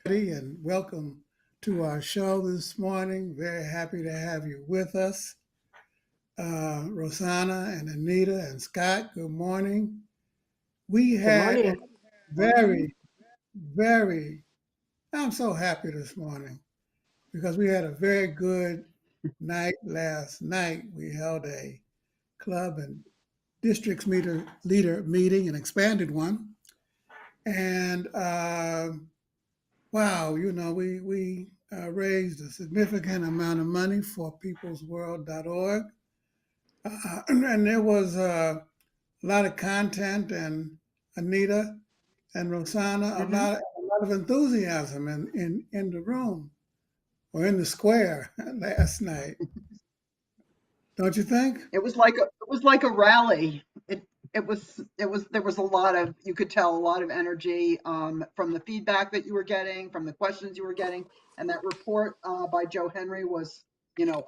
and welcome to our show this morning. Very happy to have you with us. Rosanna and Anita and Scott, good morning. We Good had a morning. very, very, I'm so happy this morning because we had a very good night last night. We held a club and leader meeting, an expanded one. And wow, we raised a significant amount of money for peoplesworld.org. And there was a lot of content, and Anita and Rosanna, hmm a lot of enthusiasm in the room or in the square last night. Don't you think? It was like a rally. It was there was a lot of, you could tell, a lot of energy from the feedback that you were getting, from the questions you were getting, and that report by Joe Henry was,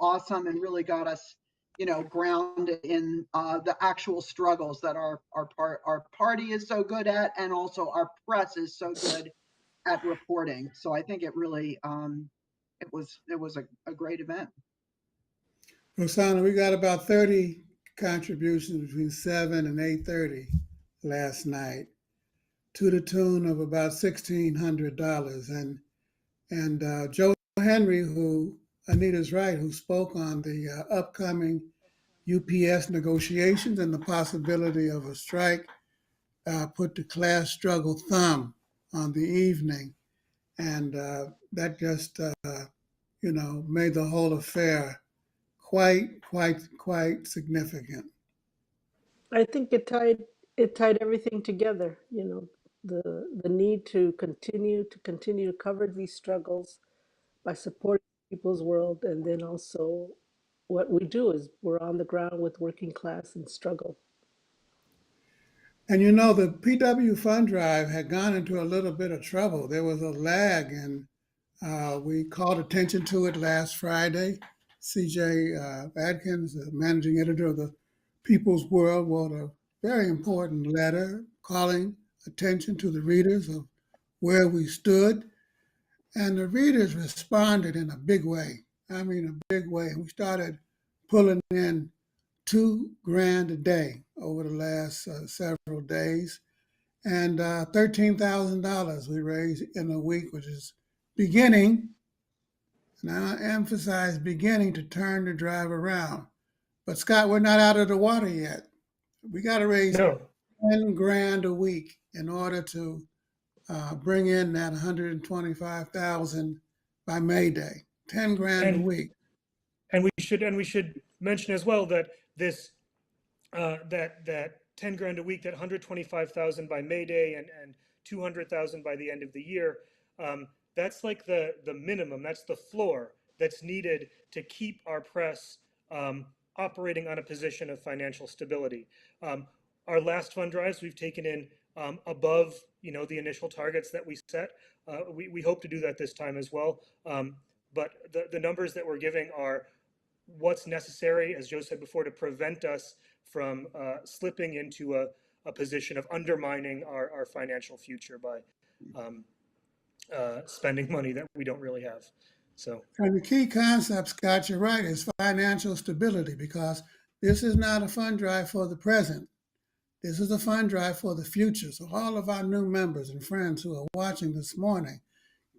awesome, and really got us, grounded in the actual struggles that our party is so good at, and also our press is so good at reporting. So I think it really it was a great event. Rosanna, we got about 30 contributions between 7 and 8:30 last night to the tune of about $1,600. And Joe Henry, who Anita's right, who spoke on the upcoming UPS negotiations and the possibility of a strike, put the class struggle thumb on the evening, and that just made the whole affair quite significant. I think it tied everything together, the need to continue to cover these struggles by supporting people's world, and then also what we do is we're on the ground with working class and struggle. And the PW Fund Drive had gone into a little bit of trouble. There was a lag, and we called attention to it last Friday. CJ Adkins, the managing editor of the People's World, wrote a very important letter calling attention to the readers of where we stood. And the readers responded in a big way. I mean, a big way. We started pulling in 2 grand a day over the last several days, and $13,000 we raised in a week, which is beginning, and I emphasize beginning, to turn the drive around. But Scott, we're not out of the water yet. We got to raise No, 10 grand a week in order to bring in that 125,000 by May Day. 10 grand a and week. we should mention as well that this that 10 grand a week, that 125,000 by May Day, and 200,000 by the end of the year. That's like the minimum. That's the floor that's needed to keep our press operating on a position of financial stability. Um, our last fund drives, we've taken in above the initial targets that we set. We hope to do that this time as well. But the numbers that we're giving are what's necessary, as Joe said before, to prevent us from slipping into a position of undermining our financial future by um, spending money that we don't really have. So, And the key concept, Scott, you're right, is financial stability, because this is not a fund drive for the present. This is a fund drive for the future. So all of our new members and friends who are watching this morning,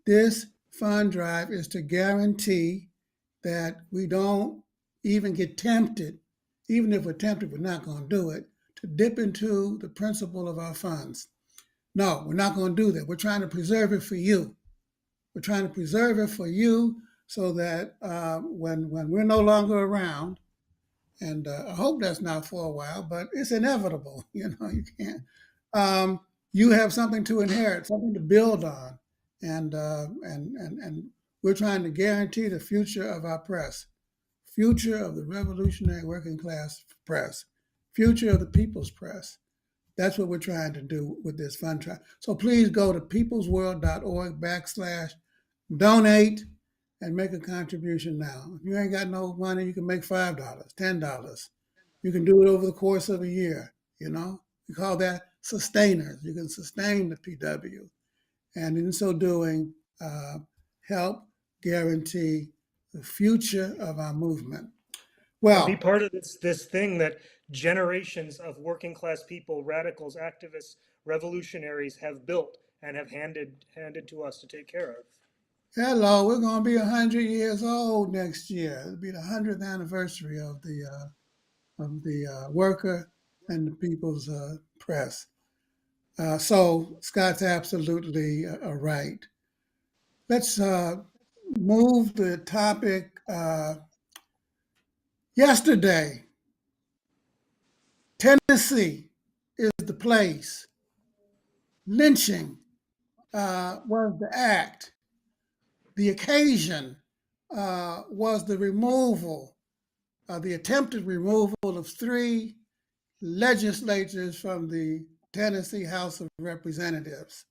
this fund drive is to guarantee that we don't even get tempted, even if we're tempted, we're not going to do it, to dip into the principal of our funds. No, we're not going to do that. We're trying to preserve it for you. We're trying to preserve it for you so that when we're no longer around, and I hope that's not for a while, but it's inevitable. You can't. You have something to inherit, something to build on, and we're trying to guarantee the future of our press, future of the revolutionary working class press, future of the people's press. That's what we're trying to do with this fund drive. So please go to peoplesworld.org/donate and make a contribution now. If you ain't got no money, you can make $5, $10. You can do it over the course of a year. We call that sustainers. You can sustain the PW, and in so doing, help guarantee the future of our movement. And be Well, part of this thing that generations of working class people, radicals, activists, revolutionaries have built and have handed to us to take care of. hello, we're going to be 100 years old next year. It'll be the 100th anniversary of the worker and the people's press. So Scott's absolutely right. Let's move the topic. Yesterday, Tennessee is the place. Lynching was the act. The occasion was the removal, the attempted removal of three legislators from the Tennessee House of Representatives.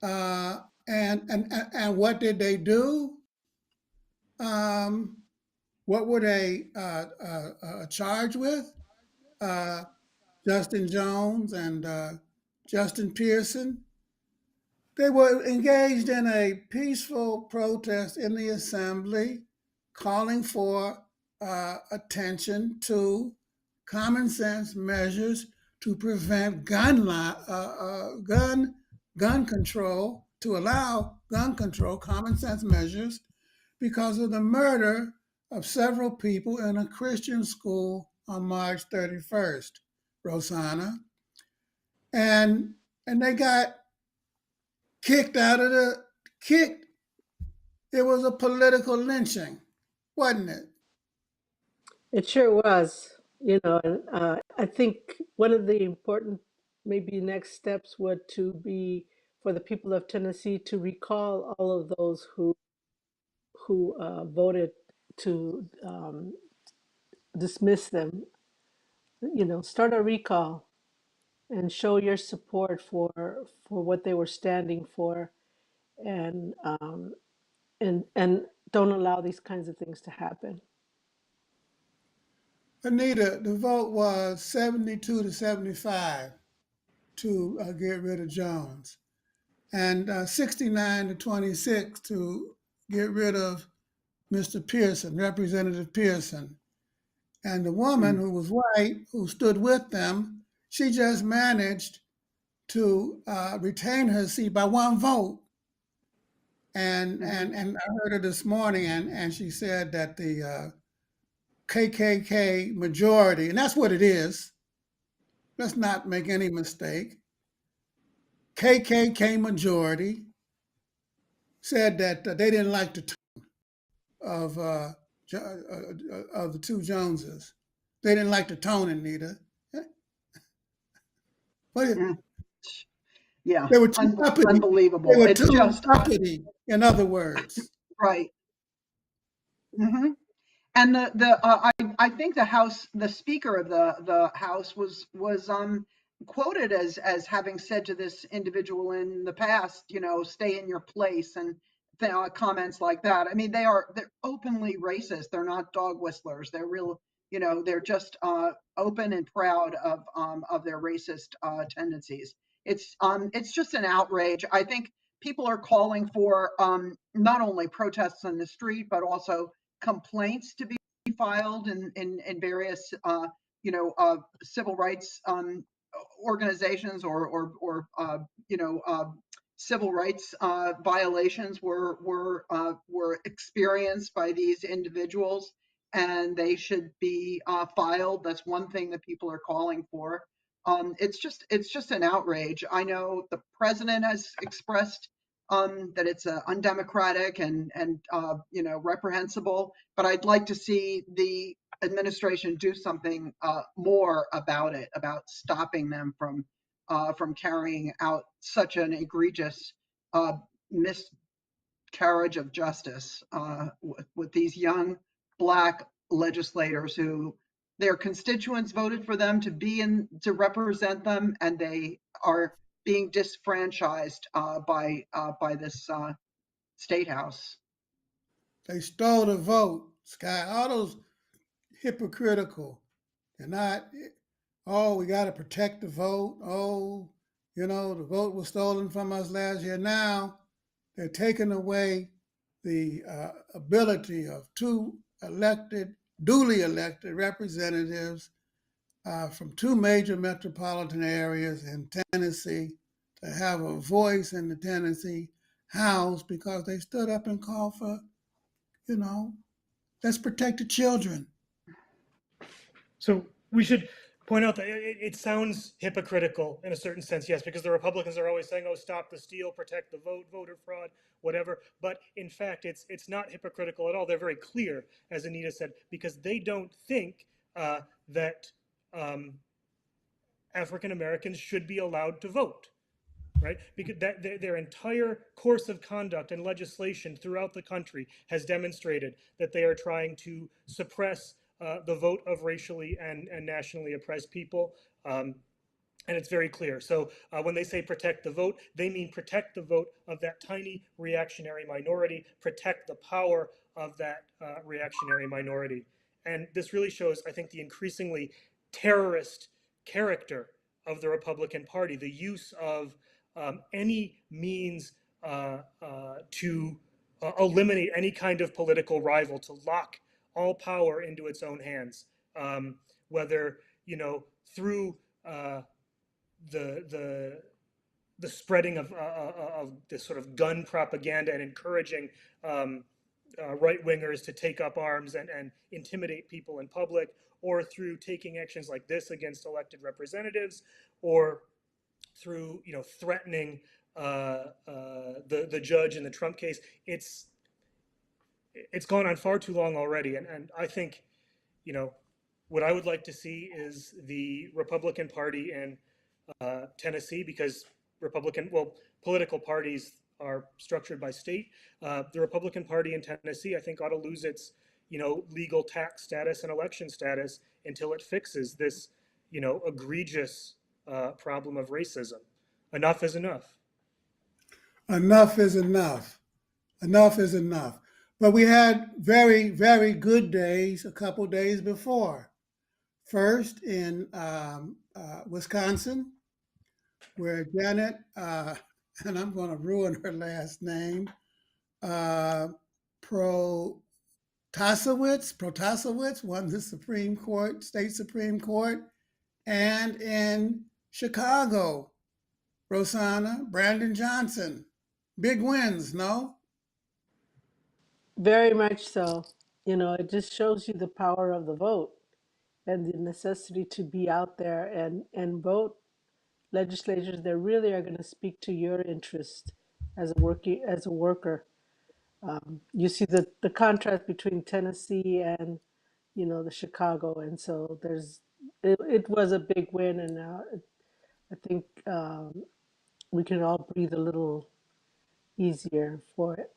And what did they do? What were they charged with? Uh, Justin Jones and Justin Pearson. They were engaged in a peaceful protest in the assembly, calling for attention to common sense measures to prevent gun control, to allow gun control, common sense measures, because of the murder of several people in a Christian school on March 31st, Rosanna. And they got kicked out of the kicked. It was a political lynching, wasn't it? It sure was, and I think one of the important, maybe next steps would to be for the people of Tennessee to recall all of those who voted to dismiss them. Start a recall and show your support for what they were standing for, and and don't allow these kinds of things to happen. Anita, the vote was 72 to 75 to get rid of Jones, and 69 to 26 to get rid of Mr. Pearson, Representative Pearson. And the woman who was white, who stood with them, she just managed to retain her seat by one vote. And I heard her this morning, and she said that the KKK majority, and that's what it is. Let's not make any mistake. KKK majority said that they didn't like the tone of the two Joneses. They didn't like the tone, Anita. What, Yeah, they were too uppity. They unbelievable. were It's too just uppity, in other words. right. hmm And I think the speaker of the house was quoted as having said to this individual in the past, stay in your place, and comments like that. I mean, they're openly racist. They're not dog whistlers. They're real, they're just open and proud of their racist tendencies. It's just an outrage. I think people are calling for not only protests on the street, but also complaints to be filed in various civil rights organizations, or civil rights violations were experienced by these individuals, and they should be filed. That's one thing that people are calling for. It's just an outrage. I know the president has expressed that it's undemocratic and reprehensible. But I'd like to see the administration do something more about it, about stopping them from carrying out such an egregious miscarriage of justice with these young Black legislators who their constituents voted for them to represent them, and they are being disfranchised by this state house. They stole the vote, Scott. All those hypocritical. They're not, oh, we got to protect the vote. Oh, the vote was stolen from us last year. Now, They're taking away the ability of two duly elected representatives from two major metropolitan areas in Tennessee to have a voice in the Tennessee House because they stood up and called for, you know, let's protect the children. So we should point out that it sounds hypocritical in a certain sense, yes, because the Republicans are always saying, "Oh, stop the steal, protect the vote, voter fraud, whatever." But in fact, it's not hypocritical at all. They're very clear, as Anita said, because they don't think that um, African Americans should be allowed to vote, right? Because their entire course of conduct and legislation throughout the country has demonstrated that they are trying to suppress the vote of racially and nationally oppressed people. And it's very clear. So when they say protect the vote, they mean protect the vote of that tiny reactionary minority, protect the power of that reactionary minority. And this really shows, I think, the increasingly terrorist character of the Republican Party, the use of any means to eliminate any kind of political rival, to lock all power into its own hands, whether, through the the the spreading of this sort of gun propaganda and encouraging right wingers to take up arms and intimidate people in public, or through taking actions like this against elected representatives, or through threatening the judge in the Trump case. It's gone on far too long already, and I think what I would like to see is the Republican Party in Tennessee, because political parties are structured by state. The Republican Party in Tennessee, I think, ought to lose its, legal tax status and election status until it fixes this, egregious problem of racism. Enough is enough. Enough is enough. Enough is enough. But we had very, very good days a couple days before. First in Wisconsin, where Janet, and I'm going to ruin her last name, uh, Protasowicz won the state Supreme Court, and in Chicago, Rosanna Brandon Johnson. Big wins, no? Very much so. It just shows you the power of the vote and the necessity to be out there and vote legislatures that really are going to speak to your interest as a worker. You see the contrast between Tennessee and the Chicago, and so it was a big win, and I think we can all breathe a little easier for it.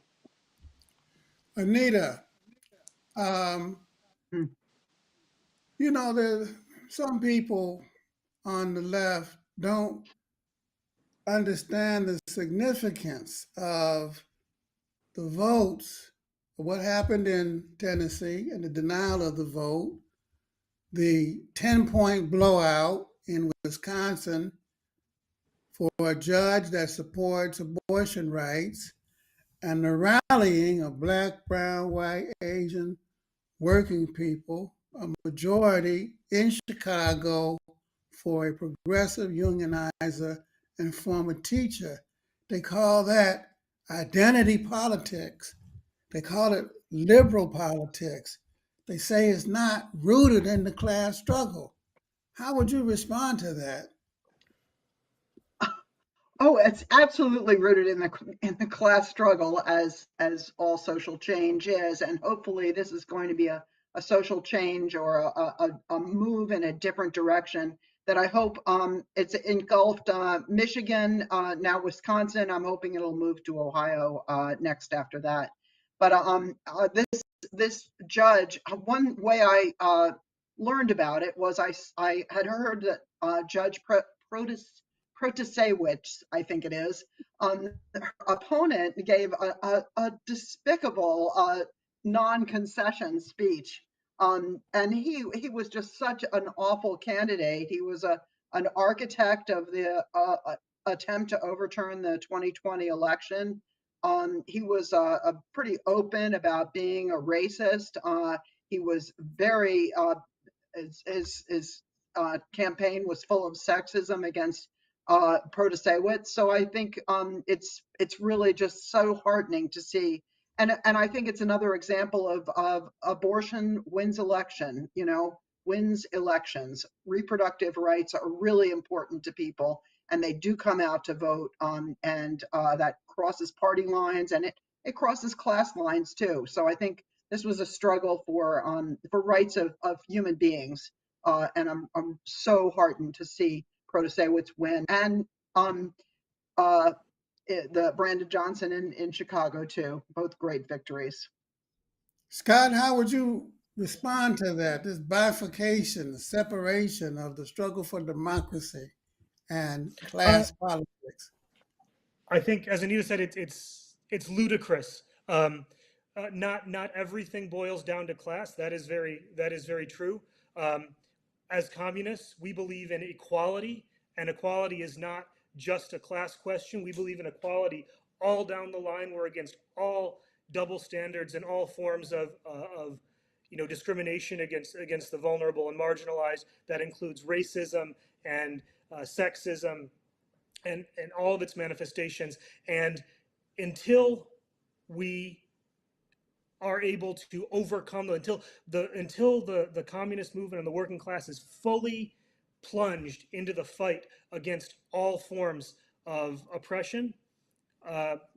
Anita, um, Hmm. there's some people on the left don't understand the significance of the votes, what happened in Tennessee and the denial of the vote, the 10-point blowout in Wisconsin for a judge that supports abortion rights, and the rallying of Black, brown, white, Asian working people, a majority in Chicago, for a progressive unionizer and former teacher. They call that identity politics. They call it liberal politics. They say it's not rooted in the class struggle. How would you respond to that? Oh, it's absolutely rooted in the class struggle, as all social change is, and hopefully this is going to be a social change or a move in a different direction. That I hope it's engulfed Michigan, now Wisconsin. I'm hoping it'll move to Ohio next after that. But this judge, one way I learned about it was I had heard that Judge Protasewicz, I think it is, her opponent gave a despicable non-concession speech. And he was just such an awful candidate. He was an architect of the attempt to overturn the 2020 election. He was pretty open about being a racist. He was very his campaign was full of sexism against Protasewicz. So I think it's really just so heartening to see, and I think it's another example of abortion wins election. Wins elections. Reproductive rights are really important to people, and they do come out to vote. And that crosses party lines, and it crosses class lines too. So I think this was a struggle for rights of human beings, and I'm so heartened to see Protasewicz win, and uh, the Brandon Johnson in Chicago too. Both great victories. Scott, how would you respond to that? This bifurcation, the separation of the struggle for democracy and Uh, class politics. I think, as Anita said, it's ludicrous. Not everything boils down to class. That is very true. Um, as communists, we believe in equality, and equality is not just a class question. We believe in equality all down the line. We're against all double standards and all forms of discrimination against the vulnerable and marginalized. That includes racism and sexism and all of its manifestations. And until we are able to overcome until the communist movement and the working class is fully plunged into the fight against all forms of oppression,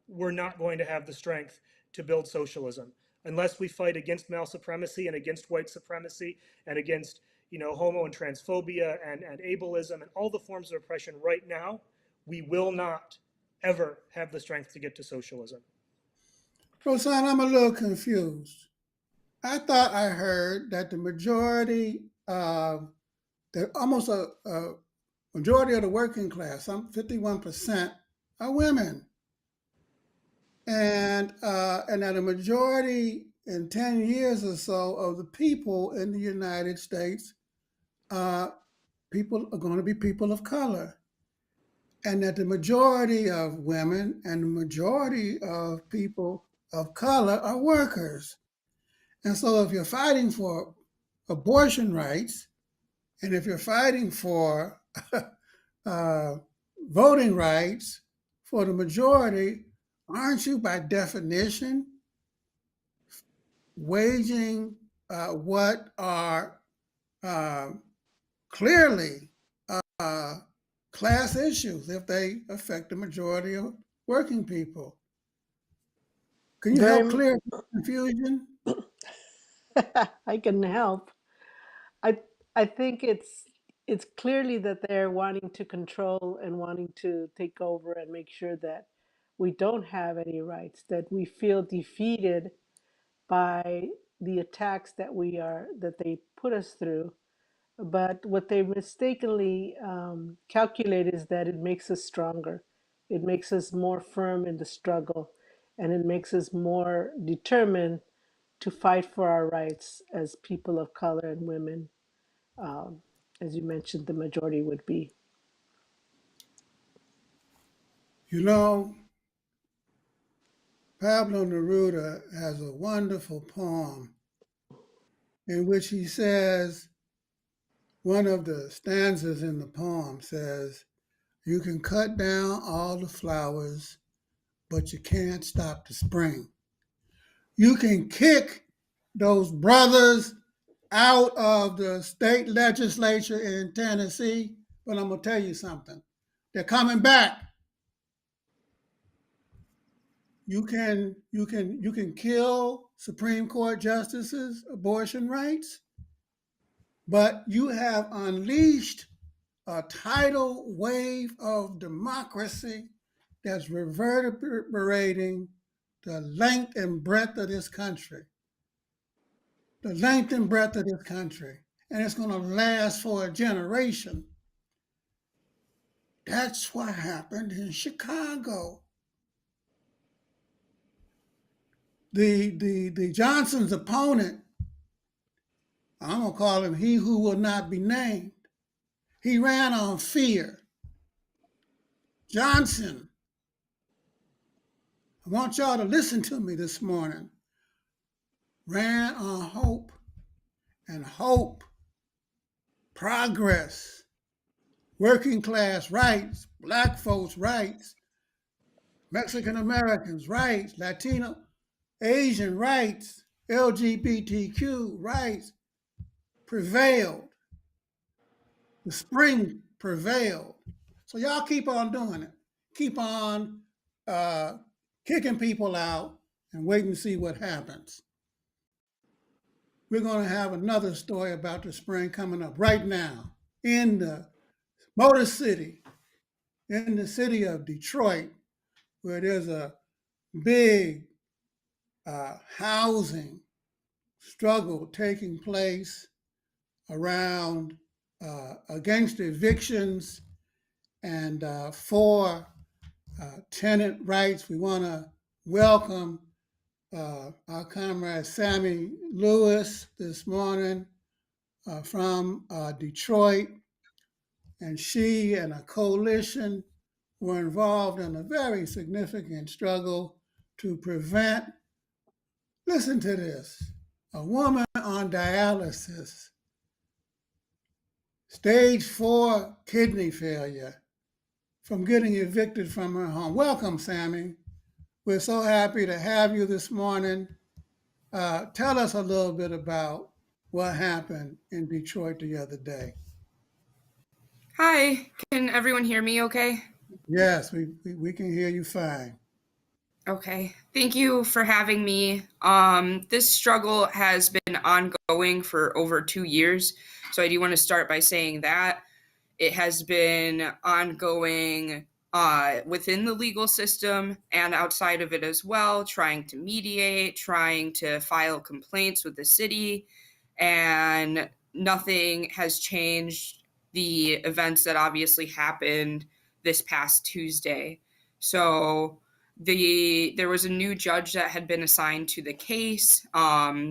we're not going to have the strength to build socialism unless we fight against male supremacy and against white supremacy and against homo and transphobia and ableism and all the forms of oppression right now. We will not ever have the strength to get to socialism. Rosanna, I'm a little confused. I thought I heard that the majority, almost a majority of the working class, some 51%, are women, and that a majority in 10 years or so of the people in the United States, people are going to be people of color, and that the majority of women and the majority of people of color are workers. And so if you're fighting for abortion rights, and if you're fighting for uh, voting rights for the majority, aren't you by definition waging what are uh, clearly uh, class issues if they affect the majority of working people? Can you help Very, clear the confusion? I can help. I I think it's clearly that they're wanting to control and wanting to take over and make sure that we don't have any rights, that we feel defeated by the attacks that they put us through. But what they mistakenly calculate is that it makes us stronger. It makes us more firm in the struggle, and it makes us more determined to fight for our rights as people of color and women. Um, as you mentioned, the majority would be. You know, Pablo Neruda has a wonderful poem in which he says, one of the stanzas in the poem says, "You can cut down all the flowers, but you can't stop the spring. You can kick those brothers out of the state legislature in Tennessee, but I'm going to tell you something. They're coming back. You can kill Supreme Court justices, abortion rights, but you have unleashed a tidal wave of democracy that's reverberating the length and breadth of this country. The length and breadth of this country. And it's going to last for a generation. That's what happened in Chicago. The Johnson's opponent, I'm going to call him he who will not be named, he ran on fear. Johnson, I want y'all to listen to me this morning. Ran on hope, and hope, progress, working class rights, black folks' rights, Mexican Americans' rights, Latino, Asian rights, LGBTQ rights prevailed. The spring prevailed. So y'all keep on doing it. Keep on kicking people out and wait and see what happens. We're going to have another story about the spring coming up right now in the Motor City, in the city of Detroit, where there's a big housing struggle taking place around against evictions and for tenant rights. We want to welcome our comrade Sammy Lewis this morning from Detroit, and she and a coalition were involved in a very significant struggle to prevent, listen to this, a woman on dialysis, stage 4 kidney failure, from getting evicted from her home. Welcome, Sammy. We're so happy to have you this morning. Tell us a little bit about what happened in Detroit the other day. Hi, can everyone hear me okay? Yes, we can hear you fine. Okay, thank you for having me. This struggle has been ongoing for over 2 years, so I do want to start by saying that it has been ongoing within the legal system and outside of it as well, trying to mediate, trying to file complaints with the city, and nothing has changed the events that obviously happened this past Tuesday. So there was a new judge that had been assigned to the case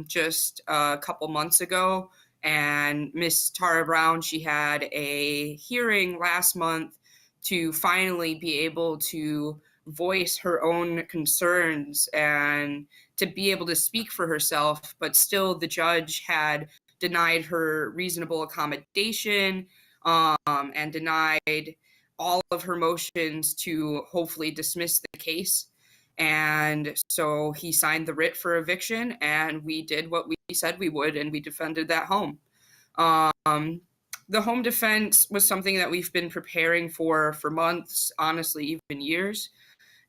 just a couple months ago, and Miss Tara Brown, she had a hearing last month to finally be able to voice her own concerns and to be able to speak for herself, but still the judge had denied her reasonable accommodation and denied all of her motions to hopefully dismiss the case. And so he signed the writ for eviction, and we did what we said we would, and we defended that home. The home defense was something that we've been preparing for months, honestly, even years.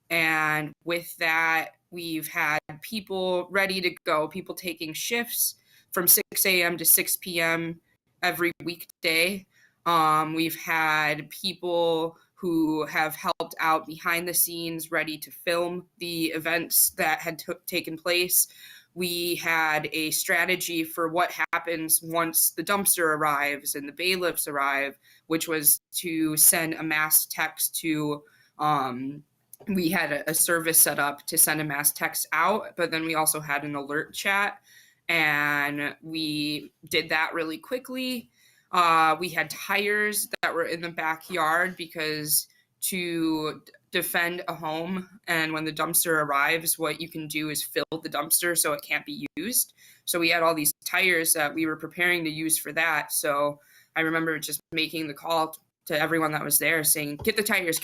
And with that, we've had people ready to go, people taking shifts from 6 a.m. to 6 p.m. every weekday. We've had people who have helped out behind the scenes, ready to film the events that had taken place. We had a strategy for what happens once the dumpster arrives and the bailiffs arrive, which was to send a mass text to, we had a service set up to send a mass text out, but then we also had an alert chat, and we did that really quickly. We had tires that were in the backyard because to defend a home, and when the dumpster arrives, what you can do is fill the dumpster so it can't be used. So we had all these tires that we were preparing to use for that. So I remember just making the call to everyone that was there saying, get the tires,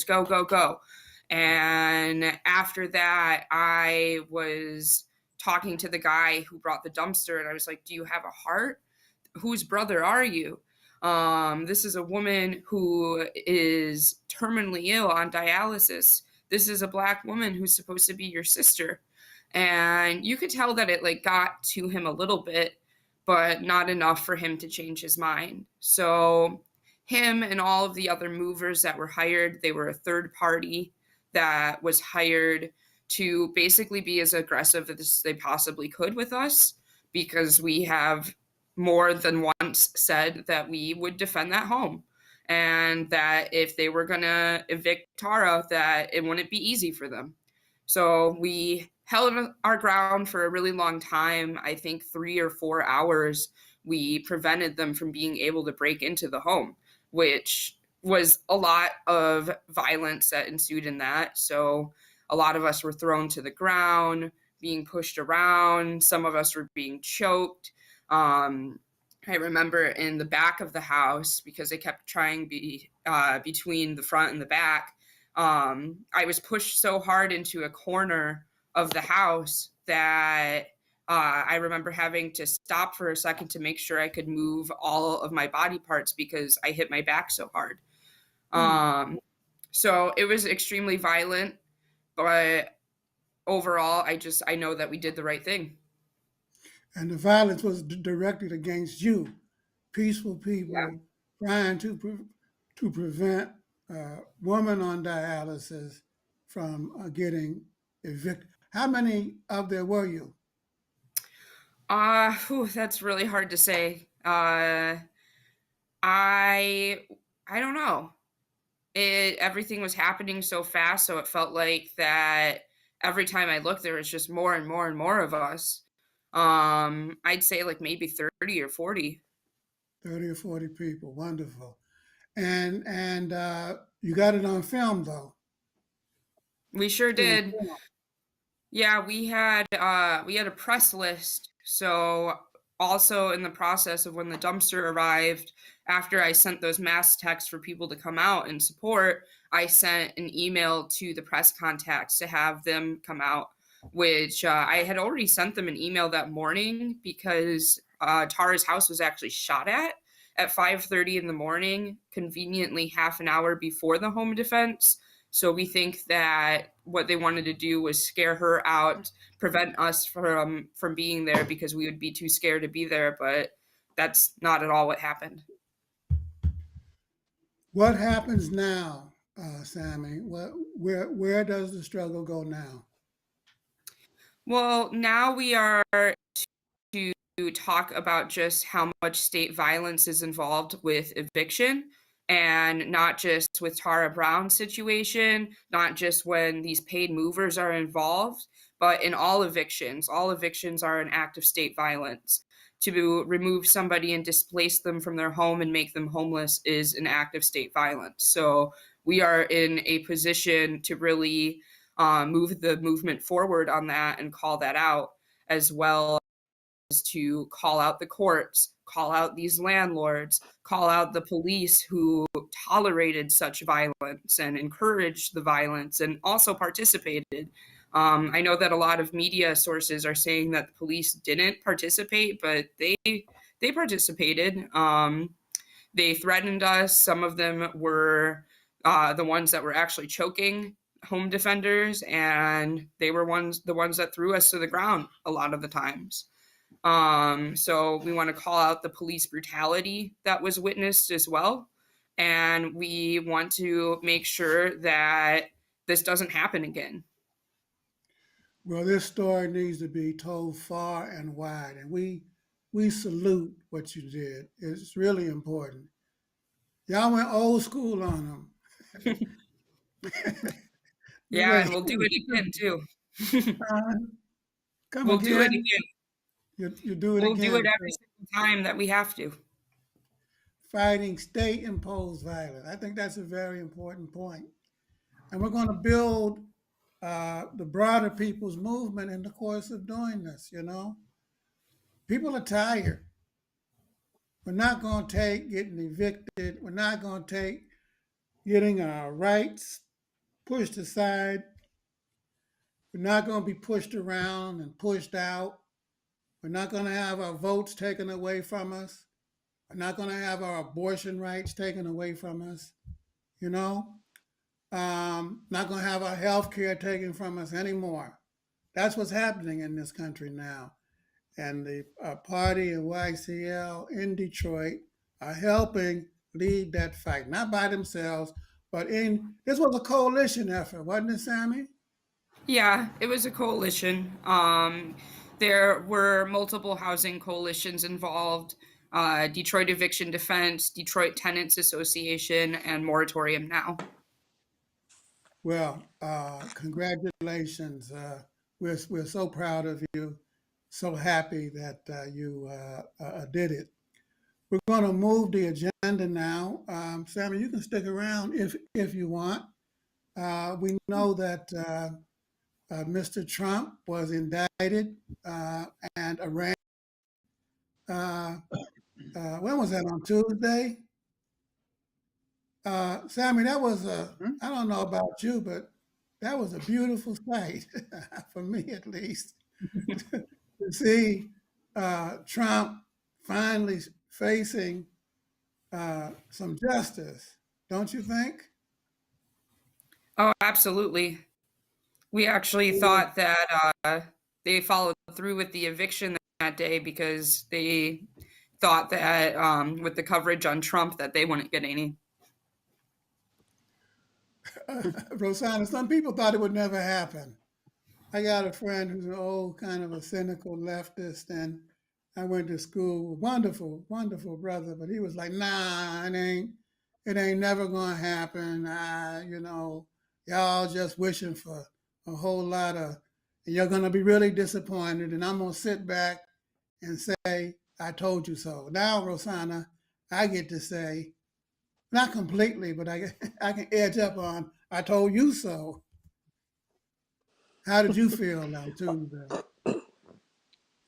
go, go, go. And after that, I was talking to the guy who brought the dumpster, and I was like, do you have a heart? Whose brother are you? This is a woman who is terminally ill on dialysis. This is a Black woman who's supposed to be your sister. And you could tell that it got to him a little bit, but not enough for him to change his mind. So him and all of the other movers that were hired, they were a third party that was hired to basically be as aggressive as they possibly could with us, because we have more than once said that we would defend that home, and that if they were going to evict Tara, that it wouldn't be easy for them. So we held our ground for a really long time. I think 3 or 4 hours, we prevented them from being able to break into the home, which was a lot of violence that ensued in that. So A lot of us were thrown to the ground, being pushed around. Some of us were being choked. I remember in the back of the house, because they kept trying between the front and the back, I was pushed so hard into a corner of the house that I remember having to stop for a second to make sure I could move all of my body parts because I hit my back so hard. So it was extremely violent, but overall, I know that we did the right thing. And the violence was directed against you, peaceful Yeah. people trying to prevent women on dialysis from getting evicted. How many of there were you? That's really hard to say. I I don't know. Everything was happening so fast, so it felt like that every time I looked, there was just more and more and more of us. I'd say like maybe 30 or 40. 30 or 40 people. Wonderful. And you got it on film though. We sure It was did. Yeah, we had a press list. So also in the process of when the dumpster arrived, after I sent those mass texts for people to come out and support, I sent an email to the press contacts to have them come out, which I had already sent them an email that morning because Tara's house was actually shot at 5:30 in the morning, conveniently half an hour before the home defense. So we think that what they wanted to do was scare her out, prevent us from being there because we would be too scared to be there. But that's not at all what happened. What happens now, Sammy? Where does the struggle go now? Well, now we are to talk about just how much state violence is involved with eviction, and not just with Tara Brown's situation, not just when these paid movers are involved, but in all evictions. All evictions are an act of state violence. To remove somebody and displace them from their home and make them homeless is an act of state violence. So we are in a position to really move the movement forward on that and call that out, as well to call out the courts, call out these landlords, call out the police who tolerated such violence and encouraged the violence and also participated. I know that a lot of media sources are saying that the police didn't participate, but they participated. They threatened us. Some of them were the ones that were actually choking home defenders, and they were the ones that threw us to the ground a lot of the times. So we want to call out the police brutality that was witnessed as well. And we want to make sure that this doesn't happen again. Well, this story needs to be told far and wide, and we salute what you did. It's really important. Y'all went old school on them. You Yeah, went, and we'll do it again too. come We'll do it again. again. You do it We'll do again. it every single time that we have to. Fighting state-imposed violence. I think that's a very important point. And we're going to build the broader people's movement in the course of doing this, you know? People are tired. We're not going to take getting evicted. We're not going to take getting our rights pushed aside. We're not going to be pushed around and pushed out. We're not going to have our votes taken away from us. We're not going to have our abortion rights taken away from us, you know? Not going to have our health care taken from us anymore. That's what's happening in this country now. And the party and YCL in Detroit are helping lead that fight, not by themselves, but this was a coalition effort, wasn't it, Sammy? Yeah, it was a coalition. There were multiple housing coalitions involved. Detroit Eviction Defense, Detroit Tenants Association, and Moratorium Now. Well, congratulations. We're so proud of you, so happy that you did it. We're going to move the agenda now. Sammy, you can stick around if you want. We know that Mr. Trump was indicted and arraigned. Uh, when was that, on Tuesday? Sammy, that was Mhm. I don't know about you, but that was a beautiful sight, for me at least, to see Trump finally facing some justice, don't you think? Oh, absolutely. We actually thought that they followed through with the eviction that day because they thought that with the coverage on Trump that they wouldn't get any. Rosanna, some people thought it would never happen. I got a friend who's an old kind of a cynical leftist, and I went to school. Wonderful, wonderful brother, but he was like, "Nah, it ain't never gonna happen. Y'all just wishing for a whole lot of, and you're gonna be really disappointed." And I'm gonna sit back and say, "I told you so." Now, Rosanna, I get to say, not completely, but I can edge up on, "I told you so." How did you feel on Tuesday?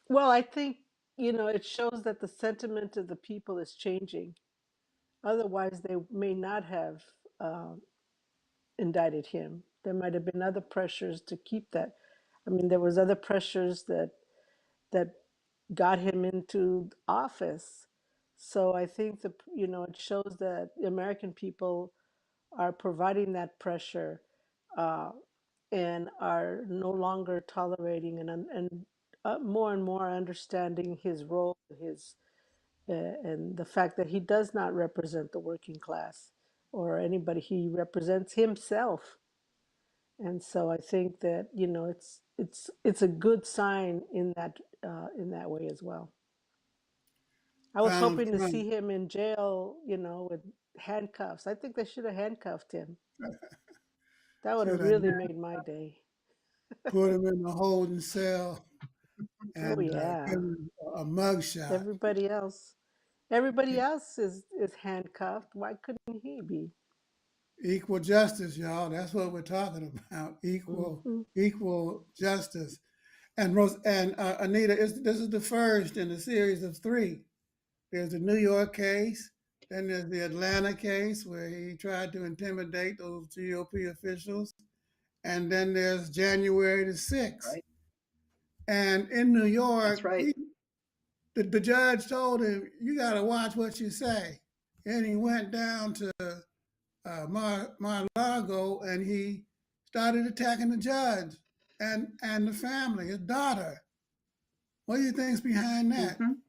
Well, I think, it shows that the sentiment of the people is changing. Otherwise, they may not have indicted him. There might have been other pressures to keep that. I mean, there was other pressures that got him into office. So I think it shows that the American people are providing that pressure, uh, and are no longer tolerating and more and more understanding his role, and the fact that he does not represent the working class or anybody. He represents himself. And so I think that it's a good sign in that way as well. I was Donald hoping to Trump see him in jail, with handcuffs. I think they should have handcuffed him. That would should have have really made my day. put him in a holding cell Oh and give yeah. him a mug shot. Everybody else, everybody else is handcuffed. Why couldn't he be? Equal justice, y'all. That's what we're talking about. Hmm. Equal justice. And Anita, this is the first in a series of three. There's the New York case, then there's the Atlanta case where he tried to intimidate those GOP officials, and then there's January the 6th. Right. And in New That's York, right. the judge told him, "You got to watch what you say." And he went down to Mar-a-Lago and he started attacking the judge and the family, his daughter. What do you think's behind that, Mhm.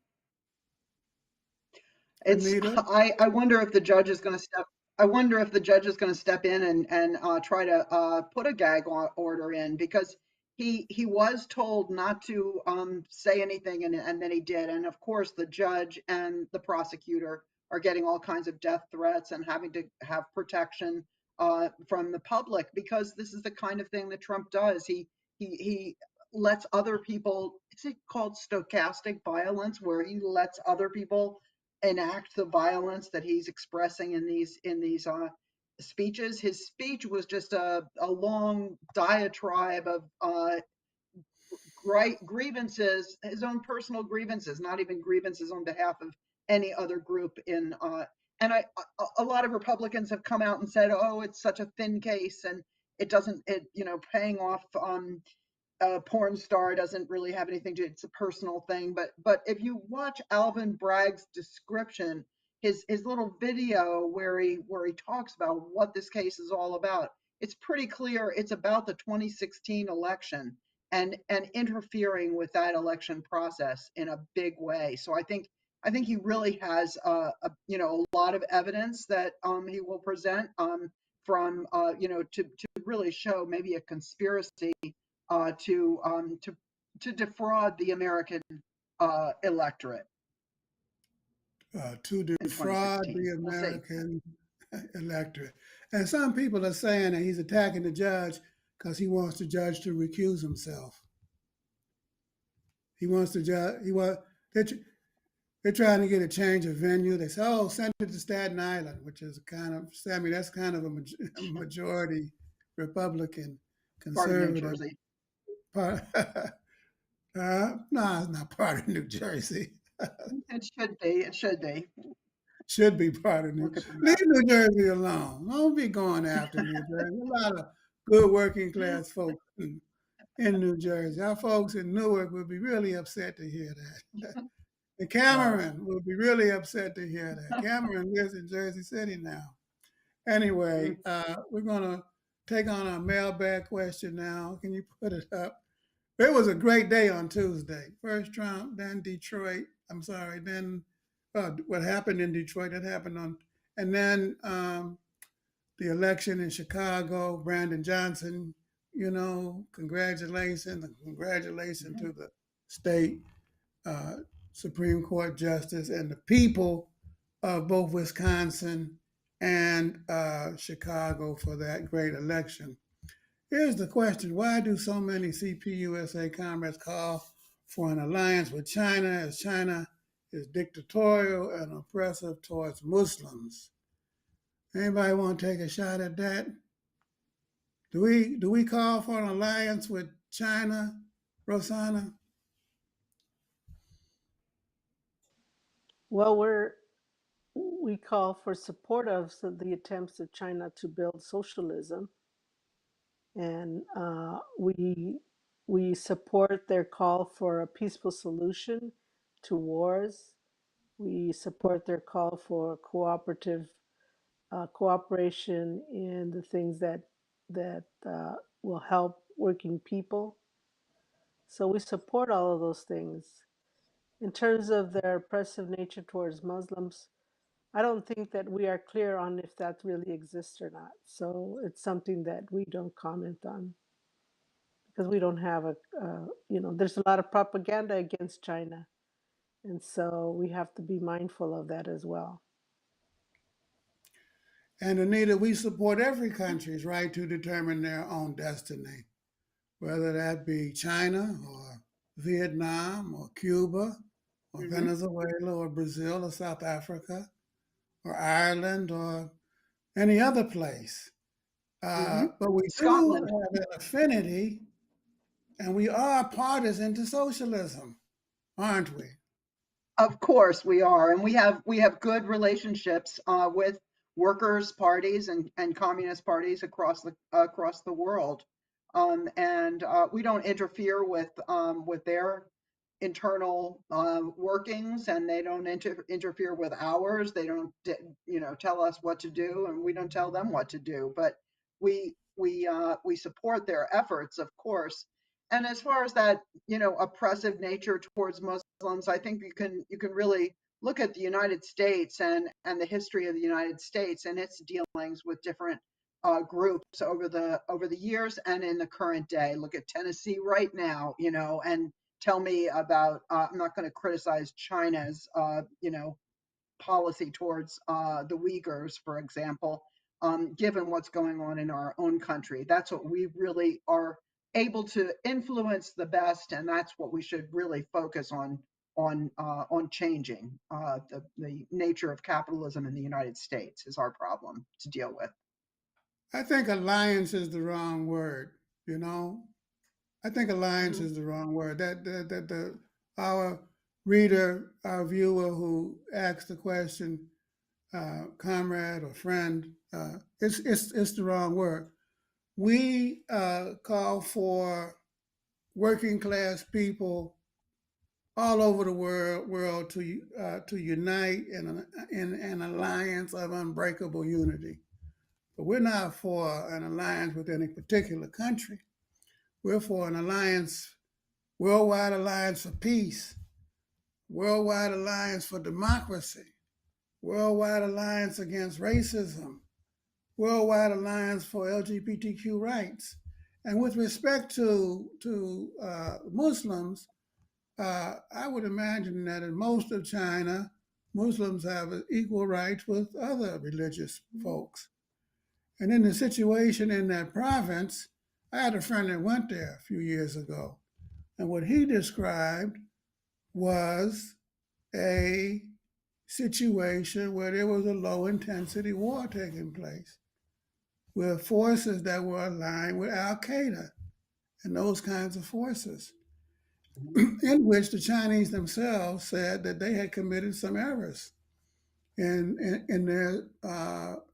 It's Anita? I wonder if the judge is going to step. I wonder if the judge is going to step in and try to put a order in, because he was told not to say anything, and then he did. And of course, the judge and the prosecutor are getting all kinds of death threats and having to have protection from the public, because this is the kind of thing that Trump does. He lets other people. Is it called stochastic violence, where he lets other people enact the violence that he's expressing in these speeches. His speech was just a long diatribe of grievances, his own personal grievances, not even grievances on behalf of any other group in. And a lot of Republicans have come out and said, "Oh, it's such a thin case, and it doesn't, paying off a porn star doesn't really have anything to, it's a personal thing." But if you watch Alvin Bragg's description, his little video where he talks about what this case is all about, it's pretty clear it's about the 2016 election and interfering with that election process in a big way. So I think he really has a lot of evidence that he will present from to really show maybe a conspiracy uh, to um, to to defraud the American electorate To in defraud 2016. the We'll see. American electorate. And some people are saying that he's attacking the judge because he wants the judge to recuse himself. He wants the judge. They're, they're trying to get a change of venue. They say, "Oh, send it to Staten Island," which is kind of, Sammy, that's kind of a majority Republican, Part of New conservative Jersey. part, no, it's not part of New Jersey. It should be. It should be. Should be part of New. Look at the Leave map. New Jersey alone. Don't be going after New Jersey. A lot of good working class folks in New Jersey. Our folks in Newark would be really upset to hear that. And Well, Cameron would be really upset to hear that. Cameron lives in Jersey City now. Anyway, mm, we're going to take on our mailbag question now. Can you put it up? It was a great day on Tuesday. First Trump, then Detroit. I'm sorry, then what happened in Detroit, that happened on, and then the election in Chicago, Brandon Johnson, congratulations, and congratulations mhm, to the state uh, Supreme Court justice and the people of both Wisconsin and Chicago for that great election. Here's the question: why do so many CPUSA comrades call for an alliance with China, as China is dictatorial and oppressive towards Muslims? Anybody want to take a shot at that? Do we call for an alliance with China, Rosanna? Well, we call for support of the attempts of China to build socialism, and we support their call for a peaceful solution to wars. We support their call for cooperative cooperation in the things that will help working people. So we support all of those things. In terms of their oppressive nature towards Muslims, I don't think that we are clear on if that really exists or not. So it's something that we don't comment on because we don't have there's a lot of propaganda against China. And so we have to be mindful of that as well. And Anita, we support every country's right to determine their own destiny, whether that be China or Vietnam or Cuba or mhm, Venezuela or Brazil or South Africa or Ireland or any other place. mhm. But we do Scotland. have an affinity and we are partisan to socialism, aren't we? Of course we are, and we have good relationships with workers' parties and communist parties across the world, and we don't interfere with their internal workings, and they don't interfere with ours. They don't, tell us what to do, and we don't tell them what to do. But we support their efforts, of course. And as far as that, oppressive nature towards Muslims, I think you can really look at the United States and the history of the United States and its dealings with different groups over the years and in the current day. Look at Tennessee right now, and tell me about. I'm not going to criticize China's, policy towards the Uyghurs, for example, given what's going on in our own country. That's what we really are able to influence the best, and that's what we should really focus on changing. The nature of capitalism in the United States is our problem to deal with. I think alliance is the wrong word, you know? I think alliance Mhm. is the wrong word. That the our reader, our viewer who asked the question, comrade or friend, it's the wrong word. We call for working class people all over the world to unite in an alliance of unbreakable unity. But we're not for an alliance with any particular country. We're for an alliance, worldwide alliance for peace, worldwide alliance for democracy, worldwide alliance against racism, worldwide alliance for LGBTQ rights. And with respect to Muslims, I would imagine that in most of China, Muslims have equal rights with other religious folks. And in the situation in that province, I had a friend that went there a few years ago. And what he described was a situation where there was a low intensity war taking place with forces that were aligned with Al Qaeda. and those kinds of forces, in which the Chinese themselves said that they had committed some errors in their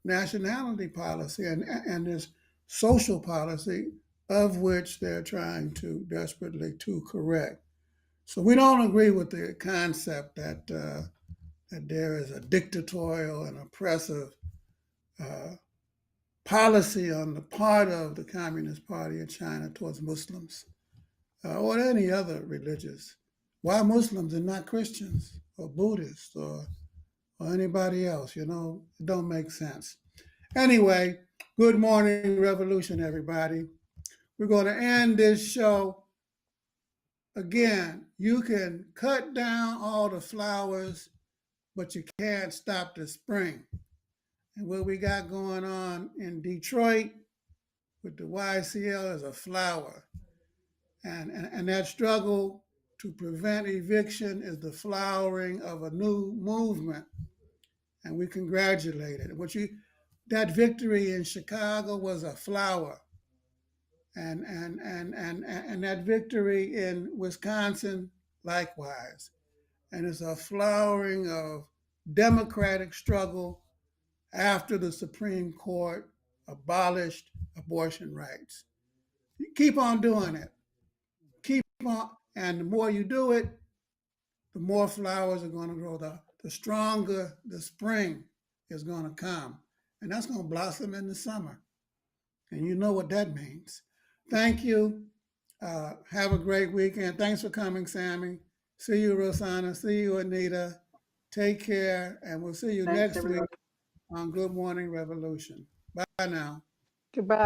nationality policy and this social policy, of which they're trying to desperately to correct. So we don't agree with the concept that that there is a dictatorial and oppressive policy on the part of the Communist Party of China towards Muslims or any other religious. Why Muslims and not Christians or Buddhists or anybody else? You know, it don't make sense. Anyway, good morning, revolution, everybody. We're going to end this show. Again, you can cut down all the flowers, but you can't stop the spring. And what we got going on in Detroit with the YCL is a flower. And that struggle to prevent eviction is the flowering of a new movement. And we congratulate it. That victory in Chicago was a flower. And that victory in Wisconsin, likewise. And it's a flowering of democratic struggle after the Supreme Court abolished abortion rights. You keep on doing it. Keep on, and the more you do it, the more flowers are going to grow. The stronger the spring is going to come. And that's going to blossom in the summer. And you know what that means. Thank you. Have a great weekend. Thanks for coming, Sammy. See you, Rosanna. See you, Anita. Take care. And we'll see you Thanks, next everyone. week on Good Morning Revolution. Bye now. Goodbye.